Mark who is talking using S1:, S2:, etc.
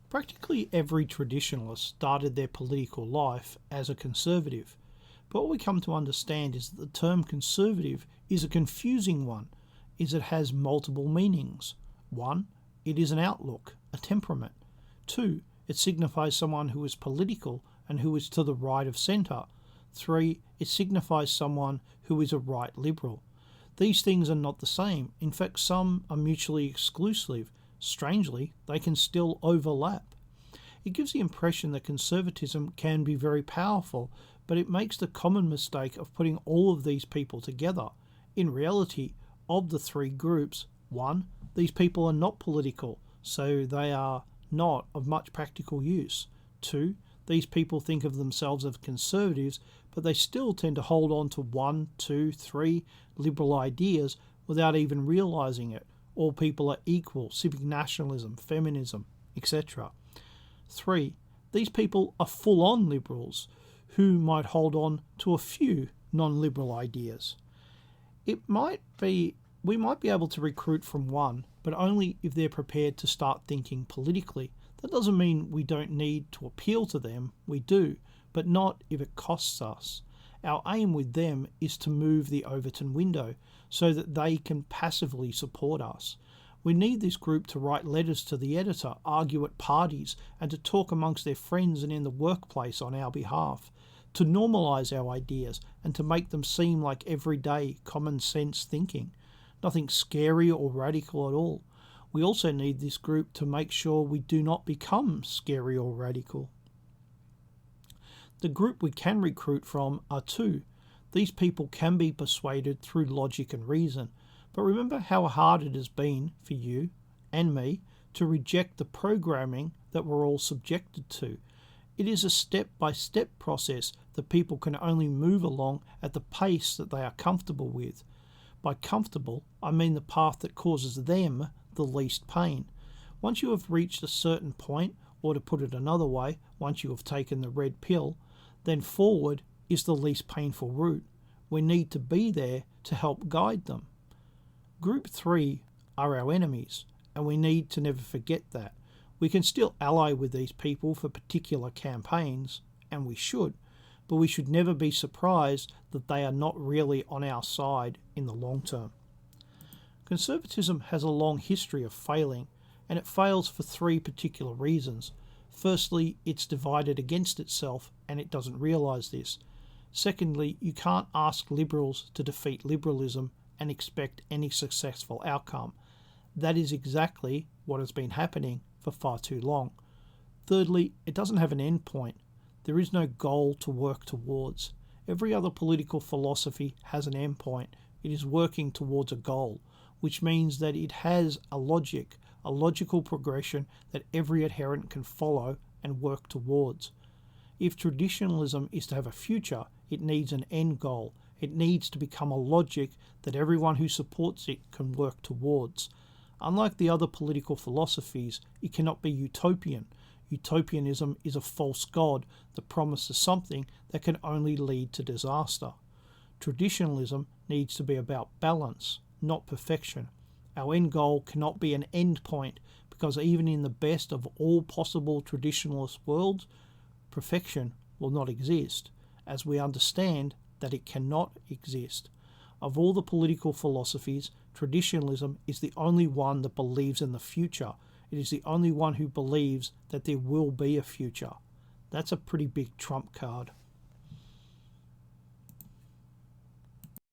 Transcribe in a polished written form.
S1: Practically every traditionalist started their political life as a conservative, but what we come to understand is that the term conservative is a confusing one, is it has multiple meanings. 1. It is an outlook, a temperament. 2. It signifies someone who is political and who is to the right of centre. 3. It signifies someone who is a right liberal. These things are not the same. In fact, some are mutually exclusive. Strangely, they can still overlap. It gives the impression that conservatism can be very powerful, but it makes the common mistake of putting all of these people together. In reality, of the three groups, 1. These people are not political, so they are not of much practical use. 2. These people think of themselves as conservatives, but they still tend to hold on to 1, 2, 3 liberal ideas without even realising it. All people are equal, civic nationalism, feminism, etc. 3. These people are full-on liberals who might hold on to a few non-liberal ideas. We might be able to recruit from one, but only if they're prepared to start thinking politically. That doesn't mean we don't need to appeal to them, we do, but not if it costs us. Our aim with them is to move the Overton window so that they can passively support us. We need this group to write letters to the editor, argue at parties, and to talk amongst their friends and in the workplace on our behalf, to normalise our ideas and to make them seem like everyday common sense thinking. Nothing scary or radical at all. We also need this group to make sure we do not become scary or radical. The group we can recruit from are 2. These people can be persuaded through logic and reason. But remember how hard it has been for you and me to reject the programming that we're all subjected to. It is a step-by-step process that people can only move along at the pace that they are comfortable with. By comfortable, I mean the path that causes them the least pain. Once you have reached a certain point, or to put it another way, once you have taken the red pill, then forward is the least painful route. We need to be there to help guide them. Group 3 are our enemies, and we need to never forget that. We can still ally with these people for particular campaigns, and we should, but we should never be surprised that they are not really on our side in the long term. Conservatism has a long history of failing, and it fails for 3 particular reasons. Firstly, it's divided against itself, and it doesn't realise this. Secondly, you can't ask liberals to defeat liberalism and expect any successful outcome. That is exactly what has been happening for far too long. Thirdly, it doesn't have an end point. There is no goal to work towards. Every other political philosophy has an end point. It is working towards a goal, which means that it has a logical progression that every adherent can follow and work towards. If traditionalism is to have a future, it needs an end goal. It needs to become a logic that everyone who supports it can work towards. Unlike the other political philosophies, it cannot be utopian. Utopianism is a false god that promises something that can only lead to disaster. Traditionalism needs to be about balance, not perfection. Our end goal cannot be an end point, because even in the best of all possible traditionalist worlds, perfection will not exist, as we understand that it cannot exist. Of all the political philosophies, traditionalism is the only one that believes in the future. It is the only one who believes that there will be a future. That's a pretty big trump card.